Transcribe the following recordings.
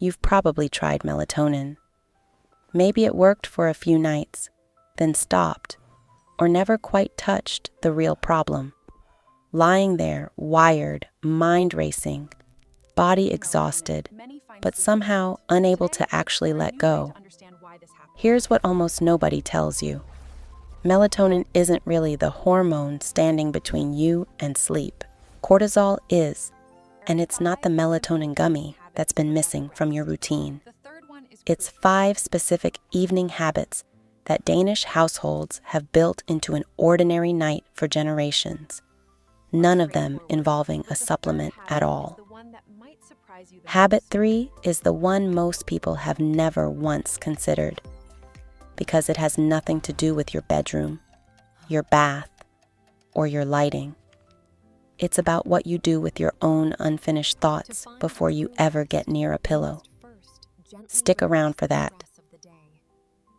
you've probably tried melatonin. Maybe it worked for a few nights, then stopped, or never quite touched the real problem. Lying there, wired, mind racing, body exhausted, but somehow unable to actually let go. Here's what almost nobody tells you. Melatonin isn't really the hormone standing between you and sleep. Cortisol is, and it's not the melatonin gummy that's been missing from your routine. It's 5 specific evening habits that Danish households have built into an ordinary night for generations, none of them involving a supplement at all. Habit 3 is the one most people have never once considered, because it has nothing to do with your bedroom, your bath, or your lighting. It's about what you do with your own unfinished thoughts before you ever get near a pillow. Stick around for that.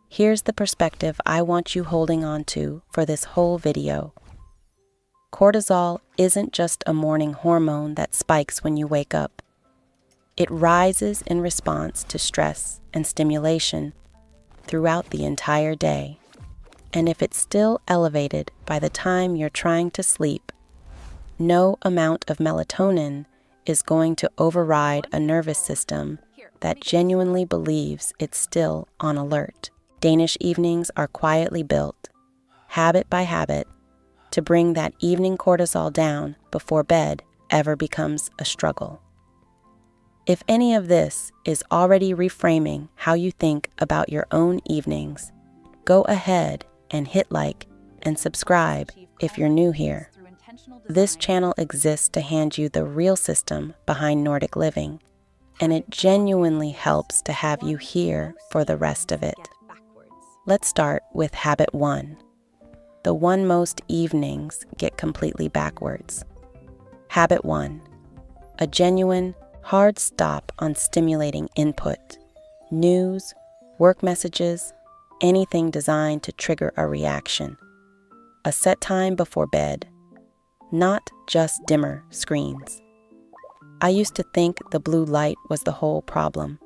Here's the perspective I want you holding on to for this whole video. Cortisol isn't just a morning hormone that spikes when you wake up. It rises in response to stress and stimulation throughout the entire day. And if it's still elevated by the time you're trying to sleep, no amount of melatonin is going to override a nervous system that genuinely believes it's still on alert. Danish evenings are quietly built, habit by habit, to bring that evening cortisol down before bed ever becomes a struggle. If any of this is already reframing how you think about your own evenings, go ahead and hit like and subscribe if you're new here. This channel exists to hand you the real system behind Nordic living, and it genuinely helps to have you here for the rest of it. Let's start with habit 1, the one most evenings get completely backwards. Habit 1, a genuine, hard stop on stimulating input, news, work messages, anything designed to trigger a reaction. A set time before bed, not just dimmer screens. I used to think the blue light was the whole problem,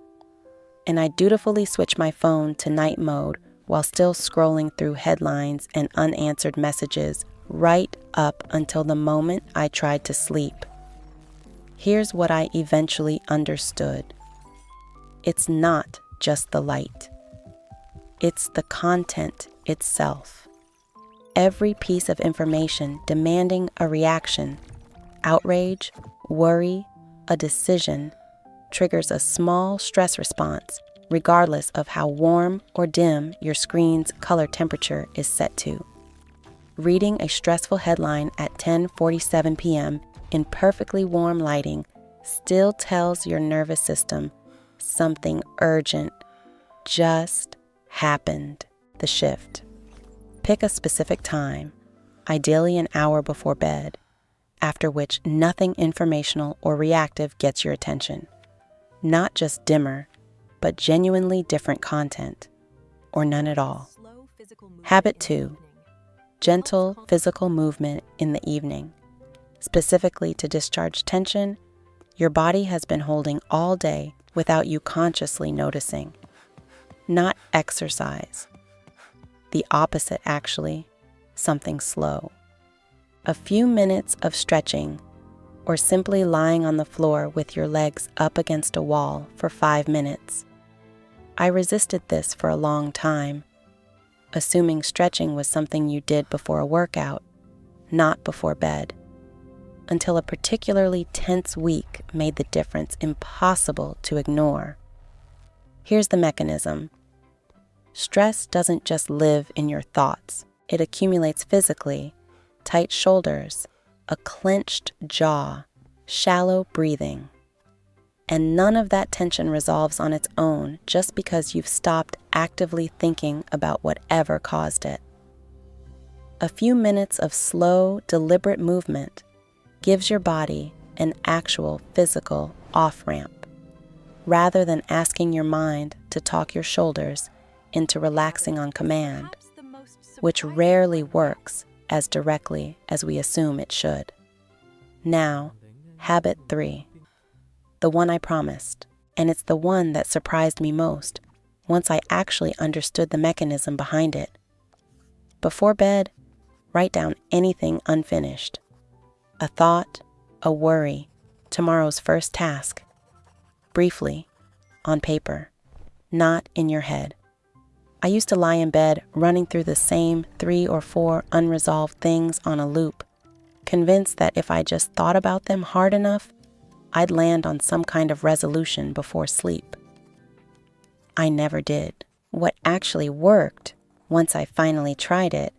and I dutifully switched my phone to night mode while still scrolling through headlines and unanswered messages right up until the moment I tried to sleep. Here's what I eventually understood. It's not just the light. It's the content itself. Every piece of information demanding a reaction, outrage, worry, a decision, triggers a small stress response, regardless of how warm or dim your screen's color temperature is set to. Reading a stressful headline at 10:47 p.m. in perfectly warm lighting still tells your nervous system something urgent just happened. The shift. Pick a specific time, ideally an hour before bed, after which nothing informational or reactive gets your attention. Not just dimmer, but genuinely different content, or none at all. Habit 2, gentle physical movement in the evening, specifically to discharge tension your body has been holding all day without you consciously noticing. Not exercise. The opposite, actually, something slow. A few minutes of stretching, or simply lying on the floor with your legs up against a wall for 5 minutes. I resisted this for a long time, assuming stretching was something you did before a workout, not before bed, until a particularly tense week made the difference impossible to ignore. Here's the mechanism. Stress doesn't just live in your thoughts. It accumulates physically, tight shoulders, a clenched jaw, shallow breathing. And none of that tension resolves on its own just because you've stopped actively thinking about whatever caused it. A few minutes of slow, deliberate movement gives your body an actual physical off-ramp, rather than asking your mind to talk your shoulders into relaxing on command, which rarely works as directly as we assume it should. Now, habit 3, the one I promised, and it's the one that surprised me most once I actually understood the mechanism behind it. Before bed, write down anything unfinished. A thought, a worry, tomorrow's first task. Briefly, on paper, not in your head. I used to lie in bed running through the same 3 or 4 unresolved things on a loop, convinced that if I just thought about them hard enough, I'd land on some kind of resolution before sleep. I never did. What actually worked, once I finally tried it,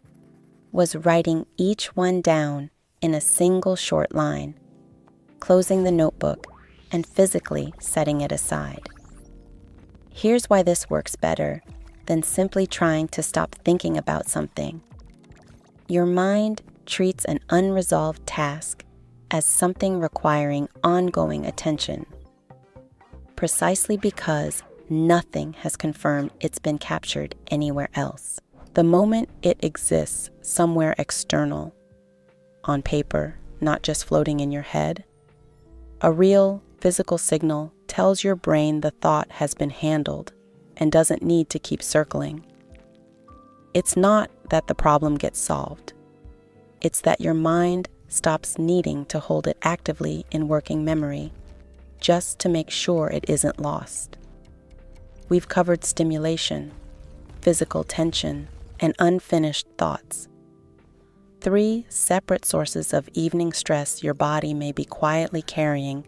was writing each one down in a single short line, closing the notebook and physically setting it aside. Here's why this works better than simply trying to stop thinking about something. Your mind treats an unresolved task as something requiring ongoing attention, precisely because nothing has confirmed it's been captured anywhere else. The moment it exists somewhere external, on paper, not just floating in your head, a real physical signal tells your brain the thought has been handled and doesn't need to keep circling. It's not that the problem gets solved. It's that your mind stops needing to hold it actively in working memory, just to make sure it isn't lost. We've covered stimulation, physical tension, and unfinished thoughts. 3 separate sources of evening stress your body may be quietly carrying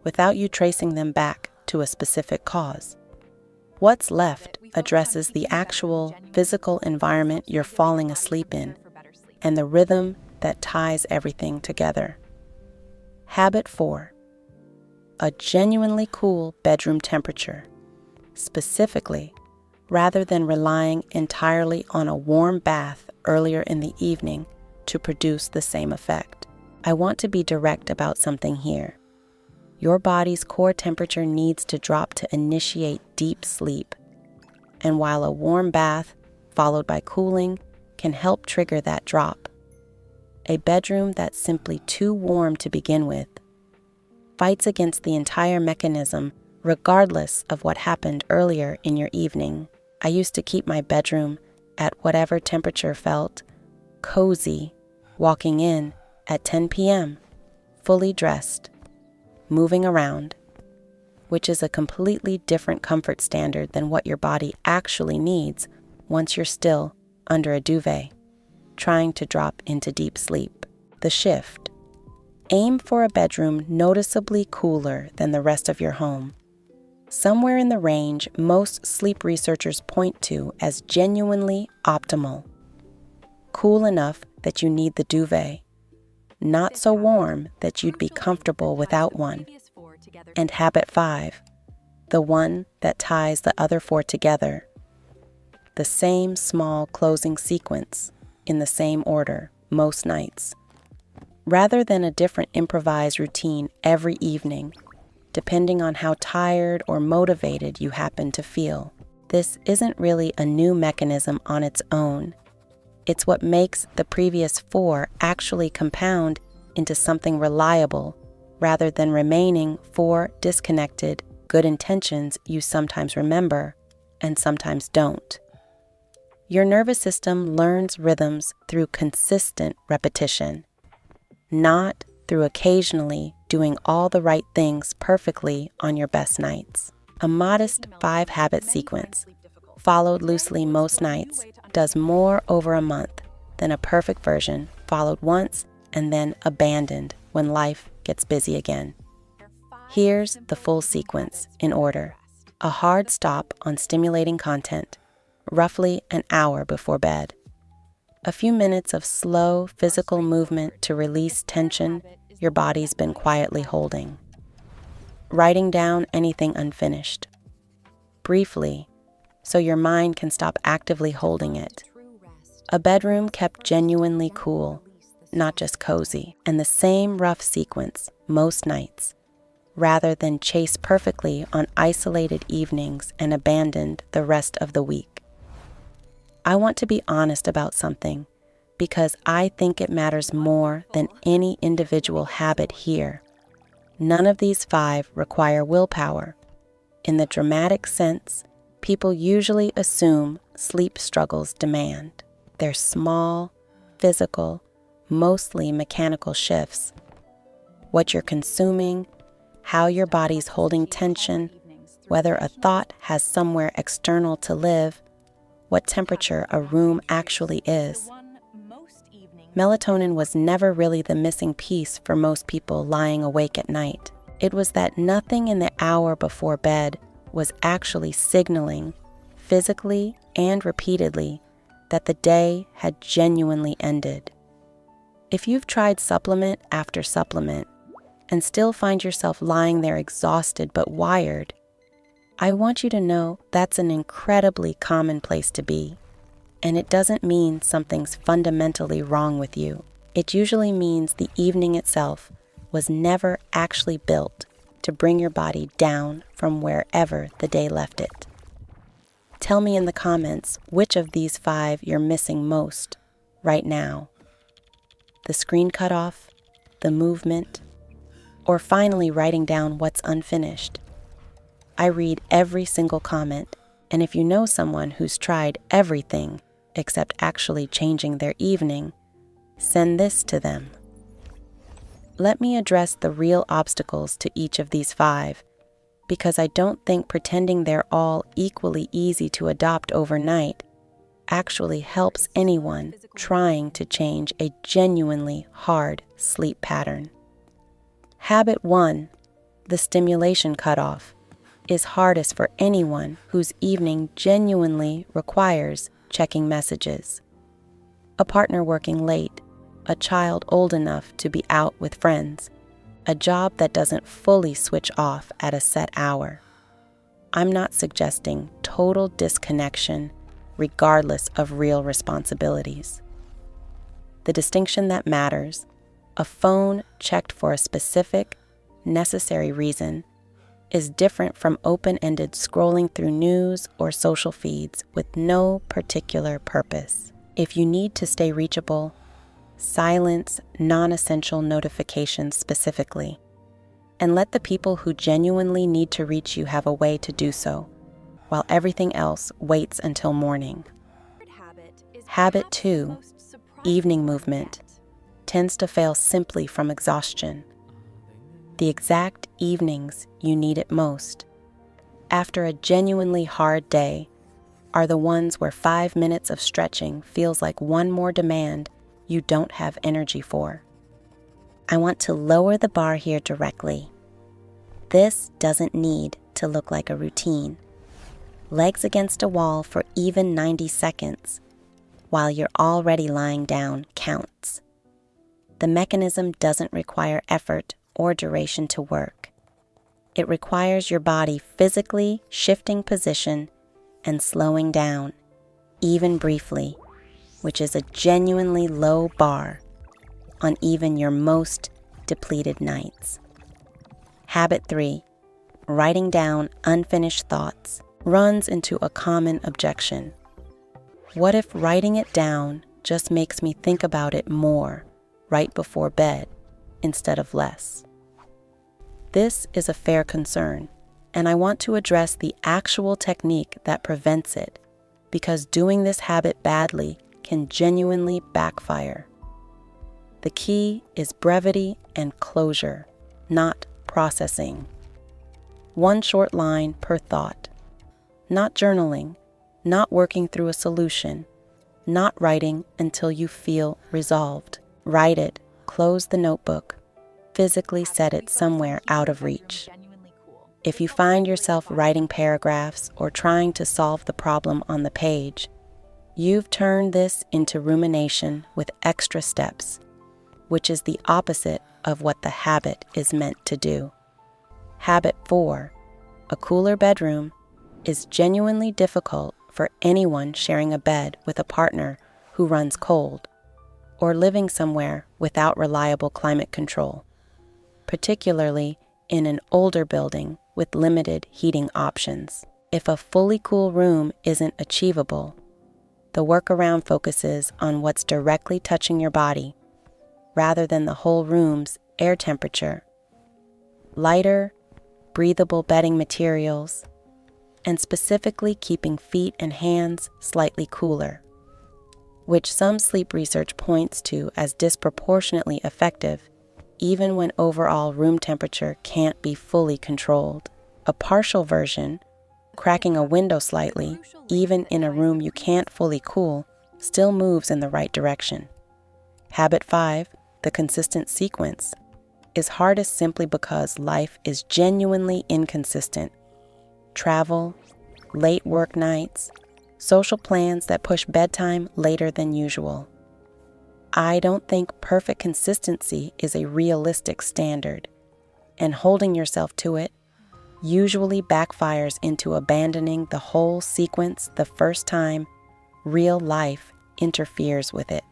without you tracing them back to a specific cause. What's left addresses the actual physical environment you're falling asleep in and the rhythm that ties everything together. Habit 4. A genuinely cool bedroom temperature. Specifically, rather than relying entirely on a warm bath earlier in the evening to produce the same effect. I want to be direct about something here. Your body's core temperature needs to drop to initiate deep sleep, and while a warm bath, followed by cooling, can help trigger that drop, a bedroom that's simply too warm to begin with fights against the entire mechanism regardless of what happened earlier in your evening. I used to keep my bedroom at whatever temperature felt cozy, walking in at 10 p.m., fully dressed, moving around, which is a completely different comfort standard than what your body actually needs once you're still under a duvet, trying to drop into deep sleep. The shift. Aim for a bedroom noticeably cooler than the rest of your home, somewhere in the range most sleep researchers point to as genuinely optimal. Cool enough that you need the duvet, not so warm that you'd be comfortable without one. And habit 5, the one that ties the other 4 together. The same small closing sequence in the same order most nights, rather than a different improvised routine every evening, depending on how tired or motivated you happen to feel. This isn't really a new mechanism on its own. It's what makes the previous 4 actually compound into something reliable, rather than remaining 4 disconnected good intentions you sometimes remember and sometimes don't. Your nervous system learns rhythms through consistent repetition, not through occasionally doing all the right things perfectly on your best nights. A modest 5-habit sequence, followed loosely most nights, does more over a month than a perfect version followed once and then abandoned when life gets busy again. Here's the full sequence in order. A hard stop on stimulating content, roughly an hour before bed. A few minutes of slow physical movement to release tension your body's been quietly holding. Writing down anything unfinished, briefly, so your mind can stop actively holding it. A bedroom kept genuinely cool, not just cozy, and the same rough sequence most nights, rather than chase perfectly on isolated evenings and abandoned the rest of the week. I want to be honest about something, because I think it matters more than any individual habit here. None of these 5 require willpower. In the dramatic sense, people usually assume sleep struggles demand. They're small, physical, mostly mechanical shifts. What you're consuming, how your body's holding tension, whether a thought has somewhere external to live, what temperature a room actually is. Melatonin was never really the missing piece for most people lying awake at night. It was that nothing in the hour before bed was actually signaling, physically and repeatedly, that the day had genuinely ended. If you've tried supplement after supplement and still find yourself lying there exhausted but wired, I want you to know that's an incredibly common place to be. And it doesn't mean something's fundamentally wrong with you. It usually means the evening itself was never actually built to bring your body down from wherever the day left it. Tell me in the comments which of these 5 you're missing most right now. The screen cutoff, the movement, or finally writing down what's unfinished. I read every single comment, and if you know someone who's tried everything except actually changing their evening, send this to them. Let me address the real obstacles to each of these 5, because I don't think pretending they're all equally easy to adopt overnight actually helps anyone trying to change a genuinely hard sleep pattern. Habit 1, the stimulation cutoff, is hardest for anyone whose evening genuinely requires checking messages. A partner working late, a child old enough to be out with friends, a job that doesn't fully switch off at a set hour. I'm not suggesting total disconnection regardless of real responsibilities. The distinction that matters, a phone checked for a specific, necessary reason, is different from open-ended scrolling through news or social feeds with no particular purpose. If you need to stay reachable, silence non-essential notifications specifically, and let the people who genuinely need to reach you have a way to do so, while everything else waits until morning. Habit 2, evening movement, tends to fail simply from exhaustion. The exact evenings you need it most, after a genuinely hard day, are the ones where 5 minutes of stretching feels like one more demand you don't have energy for. I want to lower the bar here directly. This doesn't need to look like a routine. Legs against a wall for even 90 seconds while you're already lying down counts. The mechanism doesn't require effort or duration to work. It requires your body physically shifting position and slowing down, even briefly, which is a genuinely low bar on even your most depleted nights. Habit 3, writing down unfinished thoughts, runs into a common objection. What if writing it down just makes me think about it more right before bed instead of less? This is a fair concern, and I want to address the actual technique that prevents it, because doing this habit badly can genuinely backfire. The key is brevity and closure, not processing. One short line per thought. Not journaling, not working through a solution, not writing until you feel resolved. Write it, close the notebook, physically set it somewhere out of reach. If you find yourself writing paragraphs or trying to solve the problem on the page, you've turned this into rumination with extra steps, which is the opposite of what the habit is meant to do. Habit 4, a cooler bedroom, is genuinely difficult for anyone sharing a bed with a partner who runs cold or living somewhere without reliable climate control, particularly in an older building with limited heating options. If a fully cool room isn't achievable, the workaround focuses on what's directly touching your body rather than the whole room's air temperature. Lighter, breathable bedding materials, and specifically keeping feet and hands slightly cooler, which some sleep research points to as disproportionately effective even when overall room temperature can't be fully controlled. A partial version, cracking a window slightly, even in a room you can't fully cool, still moves in the right direction. Habit 5, the consistent sequence, is hardest simply because life is genuinely inconsistent. Travel, late work nights, social plans that push bedtime later than usual. I don't think perfect consistency is a realistic standard, and holding yourself to it usually backfires into abandoning the whole sequence the first time real life interferes with it.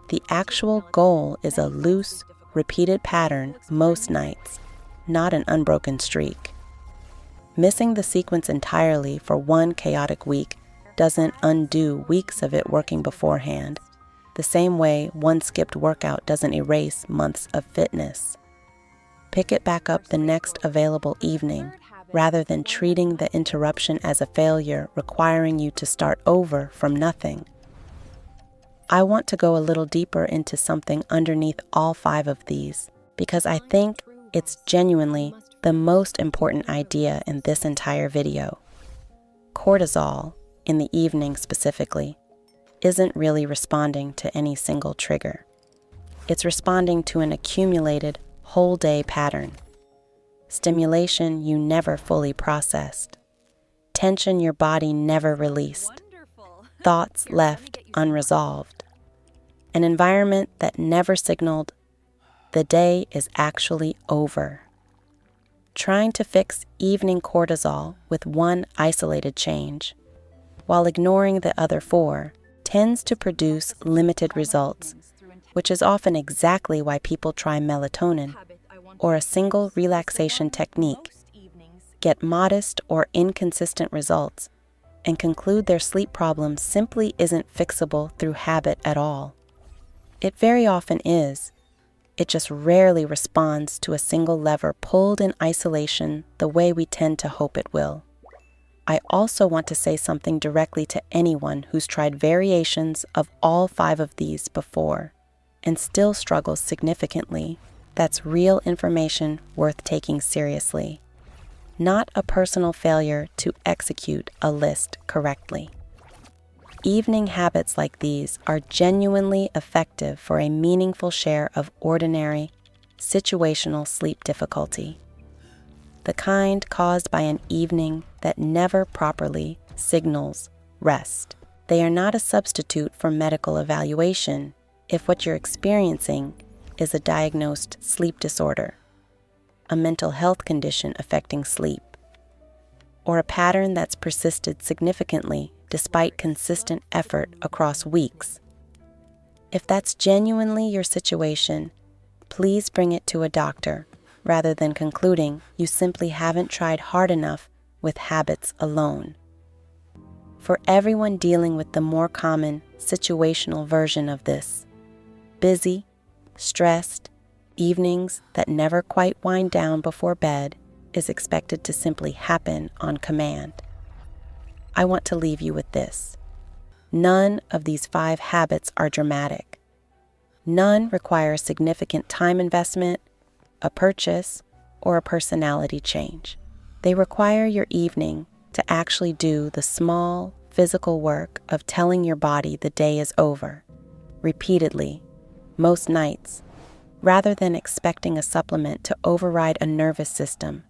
The actual goal is a loose, repeated pattern most nights, not an unbroken streak. Missing the sequence entirely for one chaotic week doesn't undo weeks of it working beforehand, the same way one skipped workout doesn't erase months of fitness. Pick it back up the next available evening, rather than treating the interruption as a failure requiring you to start over from nothing. I want to go a little deeper into something underneath all 5 of these, because I think it's genuinely the most important idea in this entire video. Cortisol, in the evening specifically, isn't really responding to any single trigger. It's responding to an accumulated whole day pattern. Stimulation you never fully processed. Tension your body never released. Thoughts left unresolved. An environment that never signaled the day is actually over. Trying to fix evening cortisol with one isolated change, while ignoring the other 4, tends to produce limited results, which is often exactly why people try melatonin or a single relaxation technique, get modest or inconsistent results, and conclude their sleep problem simply isn't fixable through habit at all. It very often is. It just rarely responds to a single lever pulled in isolation the way we tend to hope it will. I also want to say something directly to anyone who's tried variations of all 5 of these before and still struggles significantly. That's real information worth taking seriously, not a personal failure to execute a list correctly. Evening habits like these are genuinely effective for a meaningful share of ordinary, situational sleep difficulty, the kind caused by an evening that never properly signals rest. They are not a substitute for medical evaluation if what you're experiencing is a diagnosed sleep disorder, a mental health condition affecting sleep, or a pattern that's persisted significantly despite consistent effort across weeks. If that's genuinely your situation, please bring it to a doctor rather than concluding you simply haven't tried hard enough with habits alone. For everyone dealing with the more common situational version of this, busy, stressed, evenings that never quite wind down before bed is expected to simply happen on command. I want to leave you with this. None of these 5 habits are dramatic. None require significant time investment, a purchase, or a personality change. They require your evening to actually do the small, physical work of telling your body the day is over, repeatedly, most nights, rather than expecting a supplement to override a nervous system